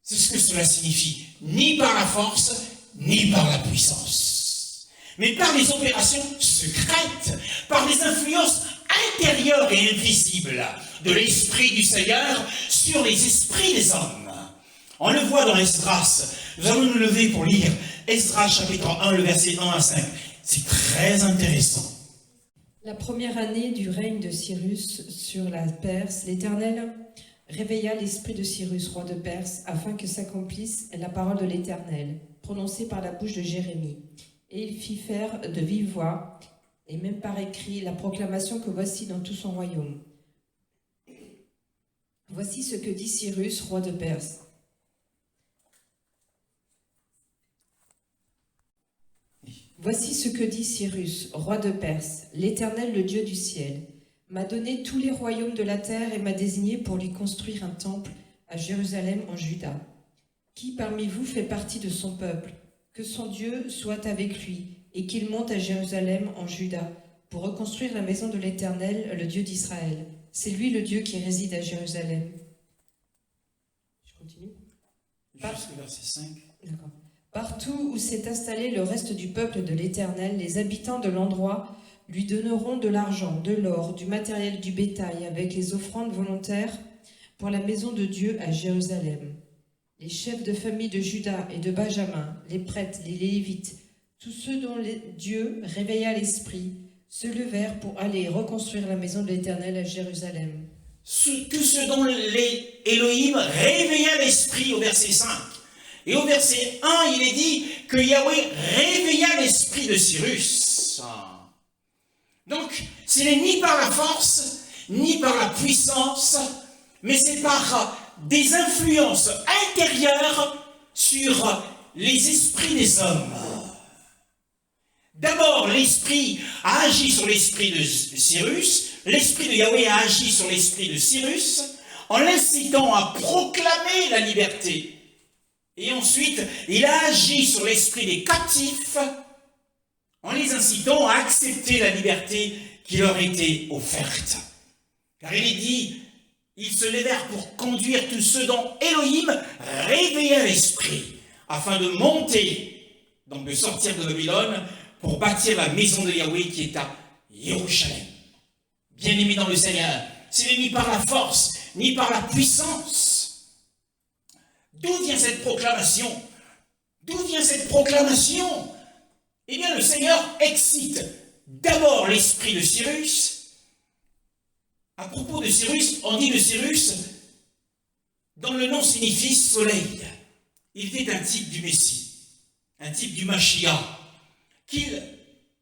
C'est ce que cela signifie, ni par la force, ni par la puissance, mais par les opérations secrètes, par les influences intérieures et invisibles de l'Esprit du Seigneur sur les esprits des hommes. On le voit dans Esdras. Nous allons nous lever pour lire Esdras chapitre 1, le verset 1 à 5. C'est très intéressant. La première année du règne de Cyrus sur la Perse, l'Éternel réveilla l'esprit de Cyrus, roi de Perse, afin que s'accomplisse la parole de l'Éternel, prononcée par la bouche de Jérémie. Et il fit faire de vive voix, et même par écrit, la proclamation que voici dans tout son royaume. Voici ce que dit Cyrus, roi de Perse. Voici ce que dit Cyrus, roi de Perse, l'Éternel, le Dieu du ciel, m'a donné tous les royaumes de la terre et m'a désigné pour lui construire un temple à Jérusalem en Juda. Qui parmi vous fait partie de son peuple? Que son Dieu soit avec lui et qu'il monte à Jérusalem en Juda pour reconstruire la maison de l'Éternel, le Dieu d'Israël. C'est lui le Dieu qui réside à Jérusalem. Je continue. Jusqu'au verset 5. D'accord. Partout où s'est installé le reste du peuple de l'Éternel, les habitants de l'endroit lui donneront de l'argent, de l'or, du matériel du bétail, avec les offrandes volontaires pour la maison de Dieu à Jérusalem. Les chefs de famille de Juda et de Benjamin, les prêtres, les Lévites, tous ceux dont Dieu réveilla l'esprit, se levèrent pour aller reconstruire la maison de l'Éternel à Jérusalem. Tous ceux dont les Elohim réveilla l'esprit au verset 5. Et au verset 1, il est dit que Yahweh réveilla l'esprit de Cyrus. Donc, ce n'est ni par la force, ni par la puissance, mais c'est par des influences intérieures sur les esprits des hommes. D'abord, l'esprit a agi sur l'esprit de Cyrus, l'esprit de Yahweh a agi sur l'esprit de Cyrus, en l'incitant à proclamer la liberté. Et ensuite, il a agi sur l'esprit des captifs en les incitant à accepter la liberté qui leur était offerte. Car il est dit, ils se levèrent pour conduire tous ceux dont Elohim réveilla l'esprit, afin de monter, donc de sortir de Babylone, pour bâtir la maison de Yahweh qui est à Jérusalem. Bien-aimés dans le Seigneur, ce n'est ni par la force, ni par la puissance. D'où vient cette proclamation? D'où vient cette proclamation? Eh bien, le Seigneur excite d'abord l'esprit de Cyrus. À propos de Cyrus, on dit de Cyrus, dont le nom signifie soleil. Il était un type du Messie, un type du Mashiach.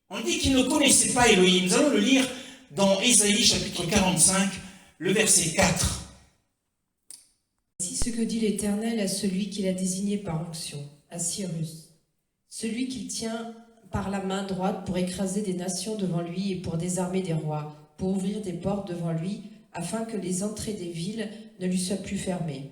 On dit qu'il ne connaissait pas Elohim. Nous allons le lire dans Ésaïe chapitre 45, le verset 4. Voici ce que dit l'Éternel à celui qu'il a désigné par onction, à Cyrus, celui qu'il tient par la main droite pour écraser des nations devant lui et pour désarmer des rois, pour ouvrir des portes devant lui, afin que les entrées des villes ne lui soient plus fermées.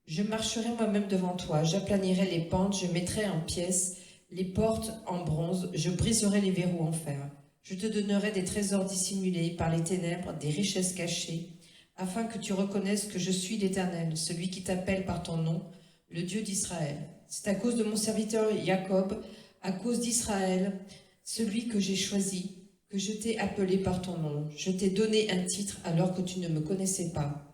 Je marcherai moi-même devant toi, j'aplanirai les pentes, je mettrai en pièces les portes en bronze, je briserai les verrous en fer. Je te donnerai des trésors dissimulés par les ténèbres, des richesses cachées, afin que tu reconnaisses que je suis l'Éternel, celui qui t'appelle par ton nom, le Dieu d'Israël. C'est à cause de mon serviteur Jacob, à cause d'Israël, celui que j'ai choisi, que je t'ai appelé par ton nom. Je t'ai donné un titre alors que tu ne me connaissais pas.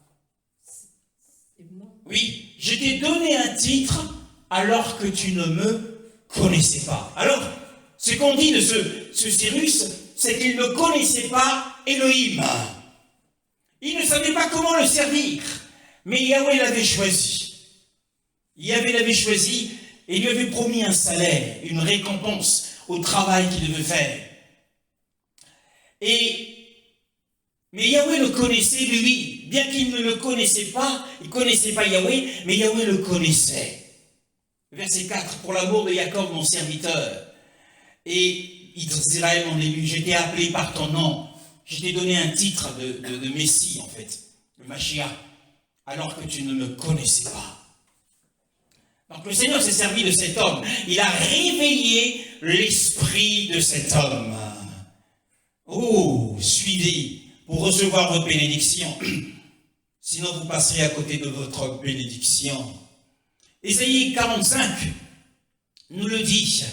C'est moi? Oui, je t'ai donné un titre alors que tu ne me connaissais pas. Alors, ce qu'on dit de ce Cyrus, c'est qu'il ne connaissait pas Elohim. Il ne savait pas comment le servir, mais Yahweh l'avait choisi. Yahweh l'avait choisi et lui avait promis un salaire, une récompense au travail qu'il devait faire. Mais Yahweh le connaissait lui, bien qu'il ne le connaissait pas, il ne connaissait pas Yahweh, mais Yahweh le connaissait. Verset 4, pour l'amour de Jacob, mon serviteur, et Israël, mon élu, je t'ai appelé par ton nom, je t'ai donné un titre de Messie, en fait, le Mashiach, alors que tu ne me connaissais pas. Donc le Seigneur s'est servi de cet homme, il a réveillé l'esprit de cet homme. Oh, suivez pour recevoir votre bénédiction, sinon vous passerez à côté de votre bénédiction. Ésaïe 45 nous le dit.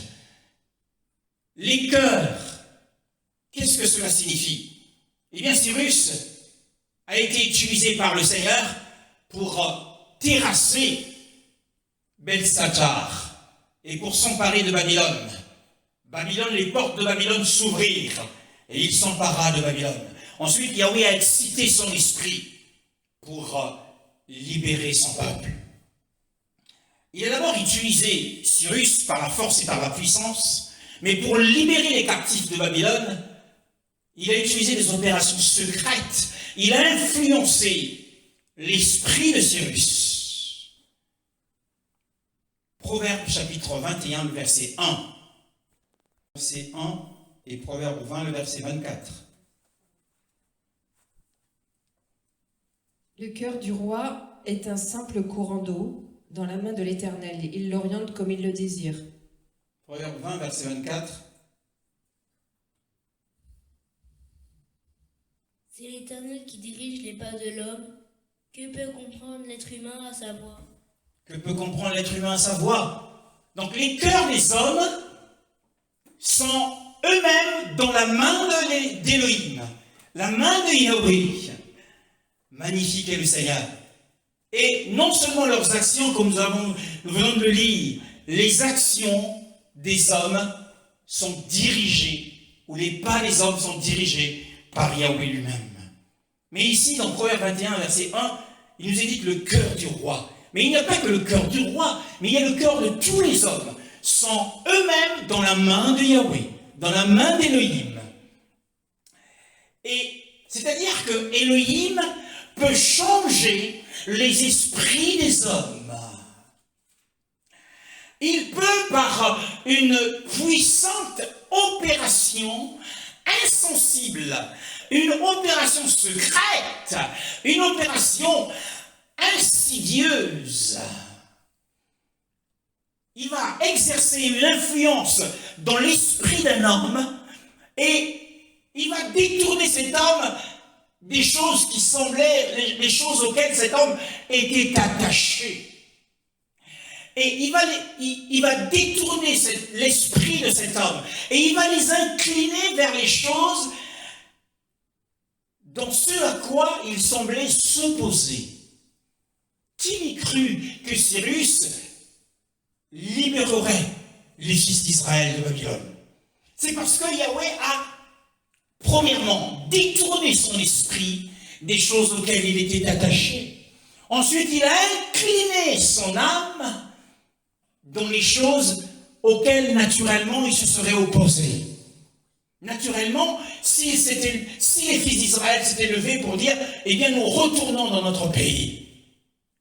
Les cœurs, qu'est-ce que cela signifie? Eh bien, Cyrus a été utilisé par le Seigneur pour terrasser Belshazzar, et pour s'emparer de Babylone. Les portes de Babylone s'ouvrirent, et il s'empara de Babylone. Ensuite, Yahweh a excité son esprit pour libérer son peuple. Il a d'abord utilisé Cyrus par la force et par la puissance, mais pour libérer les captifs de Babylone, il a utilisé des opérations secrètes. Il a influencé l'esprit de Cyrus. Proverbe chapitre 21, le verset 1. Verset 1 et Proverbe 20, le verset 24. Le cœur du roi est un simple courant d'eau dans la main de l'Éternel. Il l'oriente comme il le désire. Proverbe 20, verset 24. C'est l'Éternel qui dirige les pas de l'homme. Que peut comprendre l'être humain à sa voix? Que peut comprendre l'être humain à sa voix? Donc les cœurs des hommes sont eux-mêmes dans la main d'Élohim, la main de Yahweh. Magnifique est le Seigneur. Et non seulement leurs actions, comme nous venons de le lire, les actions des hommes sont dirigées, ou les pas des hommes sont dirigés par Yahweh lui-même. Mais ici, dans Proverbe 21, verset 1, il nous est dit que le cœur du roi, mais il n'y a pas que le cœur du roi, mais il y a le cœur de tous les hommes, sont eux-mêmes dans la main de Yahweh, dans la main d'Élohim. Et c'est-à-dire que Élohim peut changer les esprits des hommes. Il peut, par une puissante opération insensible, une opération secrète, une opération insidieuse, il va exercer une influence dans l'esprit d'un homme et il va détourner cet homme des choses qui semblaient, les choses auxquelles cet homme était attaché. Et il va détourner l'esprit de cet homme et il va les incliner vers les choses dans ce à quoi il semblait s'opposer. Qui eût cru que Cyrus libérerait les fils d'Israël de Babylone? C'est parce que Yahweh a, premièrement, détourné son esprit des choses auxquelles il était attaché. Ensuite, il a incliné son âme dans les choses auxquelles, naturellement, il se serait opposé. Naturellement, si les fils d'Israël s'étaient levés pour dire « Eh bien, nous retournons dans notre pays »,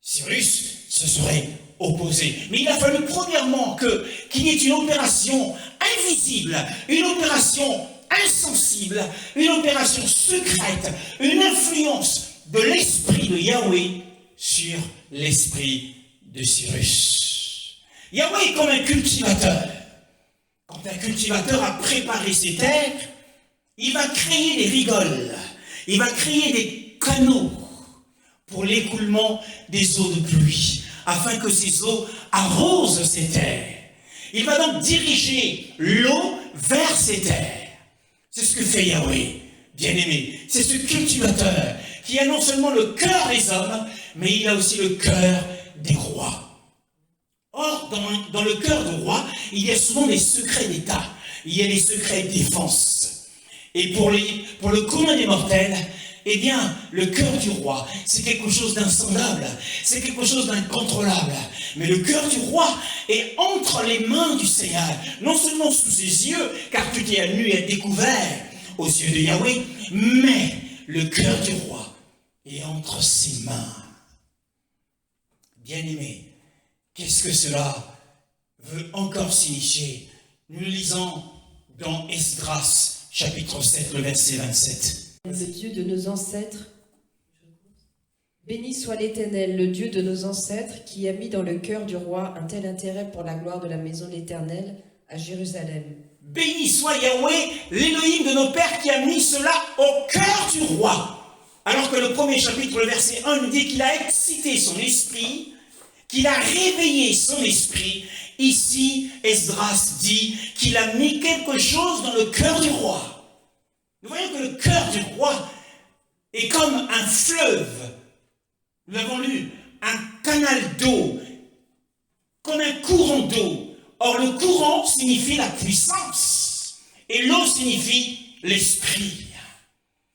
Cyrus se serait opposé. Mais il a fallu premièrement qu'il y ait une opération invisible, une opération insensible, une opération secrète, une influence de l'esprit de Yahweh sur l'esprit de Cyrus. Yahweh est comme un cultivateur. Quand un cultivateur a préparé ses terres, il va créer des rigoles, il va créer des canaux pour l'écoulement des eaux de pluie, afin que ces eaux arrosent ces terres. Il va donc diriger l'eau vers ces terres. C'est ce que fait Yahweh, bien-aimé. C'est ce cultivateur qui a non seulement le cœur des hommes, mais il a aussi le cœur des rois. Or, dans le cœur du roi, il y a souvent des secrets d'État. Il y a des secrets de défense. Et pour le commun des mortels, eh bien, le cœur du roi, c'est quelque chose d'insondable. C'est quelque chose d'incontrôlable. Mais le cœur du roi est entre les mains du Seigneur. Non seulement sous ses yeux, car tout est à nu et à découvert aux yeux de Yahweh, mais le cœur du roi est entre ses mains. Bien-aimés, qu'est-ce que cela veut encore signifier? Nous lisons dans Esdras, chapitre 7, le verset 27. Le Dieu de nos ancêtres, béni soit l'Éternel, le Dieu de nos ancêtres, qui a mis dans le cœur du roi un tel intérêt pour la gloire de la maison de l'Éternel à Jérusalem. Béni soit Yahweh, l'Élohim de nos pères, qui a mis cela au cœur du roi. Alors que le premier chapitre, le verset 1, nous dit qu'il a excité son esprit, qu'il a réveillé son esprit. Ici, Esdras dit qu'il a mis quelque chose dans le cœur du roi. Nous voyons que le cœur du roi est comme un fleuve. Nous l'avons lu, un canal d'eau comme un courant d'eau. Or, le courant signifie la puissance, et l'eau signifie l'esprit.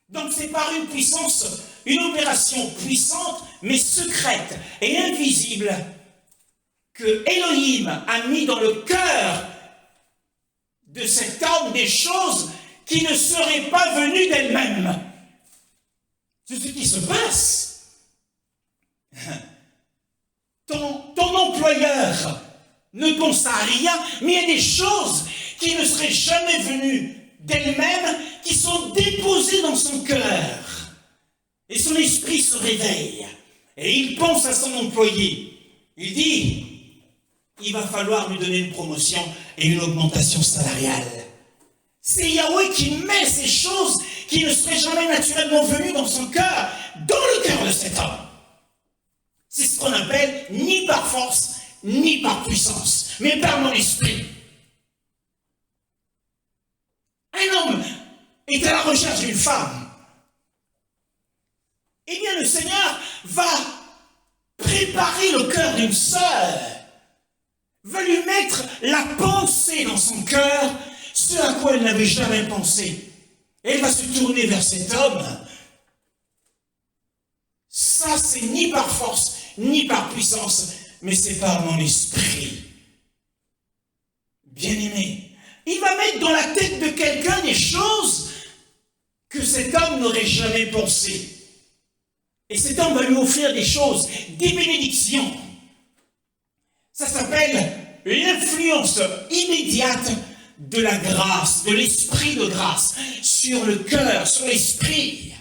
Donc, c'est par une puissance, une opération puissante, mais secrète et invisible, que Elohim a mis dans le cœur de cet homme des choses qui ne seraient pas venues d'elles-mêmes. C'est ce qui se passe. Ton employeur ne pense à rien, mais il y a des choses qui ne seraient jamais venues d'elles-mêmes, qui sont déposées dans son cœur. Et son esprit se réveille. Et il pense à son employé. Il dit, il va falloir lui donner une promotion et une augmentation salariale. C'est Yahweh qui met ces choses qui ne seraient jamais naturellement venues dans son cœur, dans le cœur de cet homme. C'est ce qu'on appelle ni par force, ni par puissance, mais par mon esprit. Un homme est à la recherche d'une femme. Eh bien, le Seigneur va préparer le cœur d'une sœur, va lui mettre la pensée dans son cœur, ce à quoi elle n'avait jamais pensé. Et elle va se tourner vers cet homme. Ça, c'est ni par force, ni par puissance, mais c'est par mon esprit. Bien-aimé, il va mettre dans la tête de quelqu'un des choses que cet homme n'aurait jamais pensé. Et cet homme va lui offrir des choses, des bénédictions. Ça s'appelle l'influence immédiate de la grâce, de l'esprit de grâce, sur le cœur, sur l'esprit.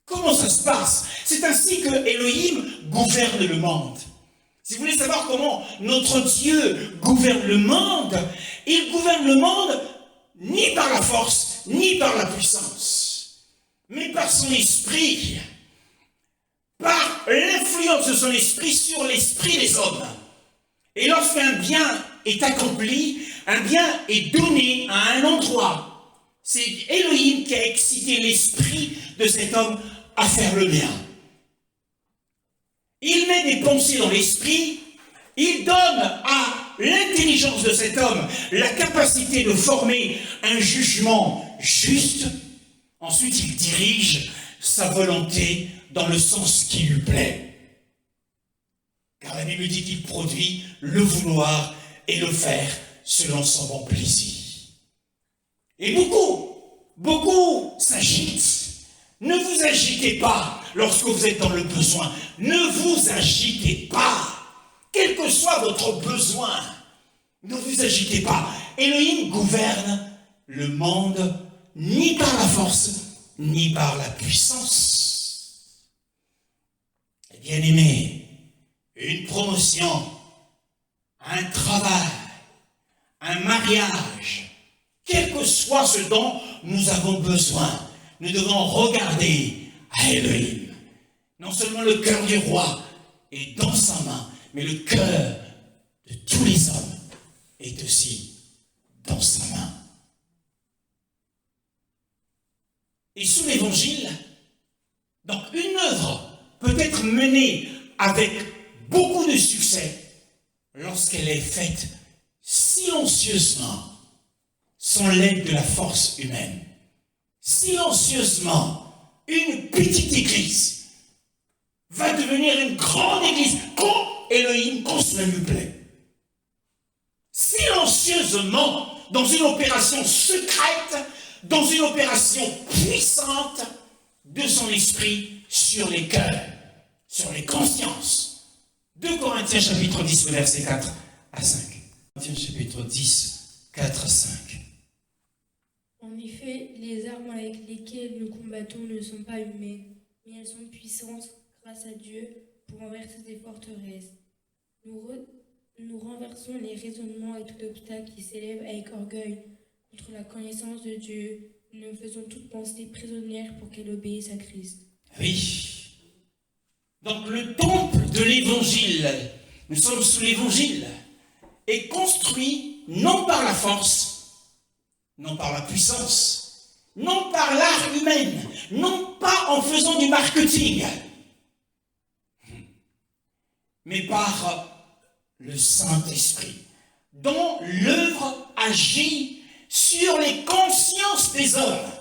Comment ça se passe? C'est ainsi que Elohim gouverne le monde. Si vous voulez savoir comment notre Dieu gouverne le monde, il gouverne le monde ni par la force, ni par la puissance, mais par son esprit, par l'influence de son esprit sur l'esprit des hommes. Et lorsqu'un bien est accompli, un bien est donné à un endroit, c'est Elohim qui a excité l'esprit de cet homme à faire le bien. Il met des pensées dans l'esprit, il donne à l'intelligence de cet homme la capacité de former un jugement juste. Ensuite, il dirige sa volonté dans le sens qui lui plaît. Car la Bible dit qu'il produit le vouloir et le faire selon son bon plaisir. Et beaucoup s'agitent. Ne vous agitez pas lorsque vous êtes dans le besoin. Ne vous agitez pas. Quel que soit votre besoin, ne vous agitez pas. Elohim gouverne le monde ni par la force, ni par la puissance. Bien-aimés, une promotion, un travail, un mariage, quel que soit ce dont nous avons besoin, nous devons regarder à Elohim. Non seulement le cœur du roi est dans sa main, mais le cœur de tous les hommes est aussi dans sa main. Et sous l'Évangile, donc une œuvre peut être menée avec beaucoup de succès lorsqu'elle est faite silencieusement, sans l'aide de la force humaine. Silencieusement, une petite église va devenir une grande église quand Elohim, quand cela lui plaît. Silencieusement, dans une opération secrète, dans une opération puissante de son esprit sur les cœurs, sur les consciences. 2 Corinthiens chapitre 10, versets 4 à 5. Corinthiens chapitre 10, 4 à 5. En effet, les armes avec lesquelles nous combattons ne sont pas humaines, mais elles sont puissantes grâce à Dieu pour renverser des forteresses. Nous renversons les raisonnements et tout obstacle qui s'élève avec orgueil contre la connaissance de Dieu. Nous faisons toute pensée prisonnière pour qu'elle obéisse à Christ. Oui. Donc le temple de l'Évangile, nous sommes sous l'Évangile, est construit non par la force, non par la puissance, non par l'art humain, non pas en faisant du marketing, mais par le Saint-Esprit, dont l'œuvre agit sur les consciences des hommes.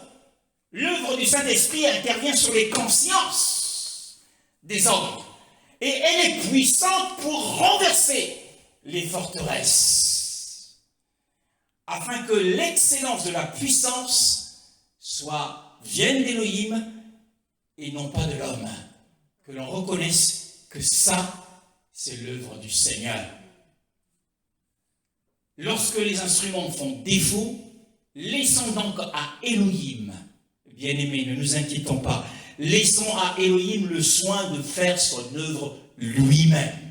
L'œuvre du Saint-Esprit intervient sur les consciences des hommes. Et elle est puissante pour renverser les forteresses, afin que l'excellence de la puissance vienne d'Élohim et non pas de l'homme. Que l'on reconnaisse que ça, c'est l'œuvre du Seigneur. Lorsque les instruments font défaut, laissons donc à Élohim, bien-aimés, ne nous inquiétons pas, laissons à Élohim le soin de faire son œuvre lui-même.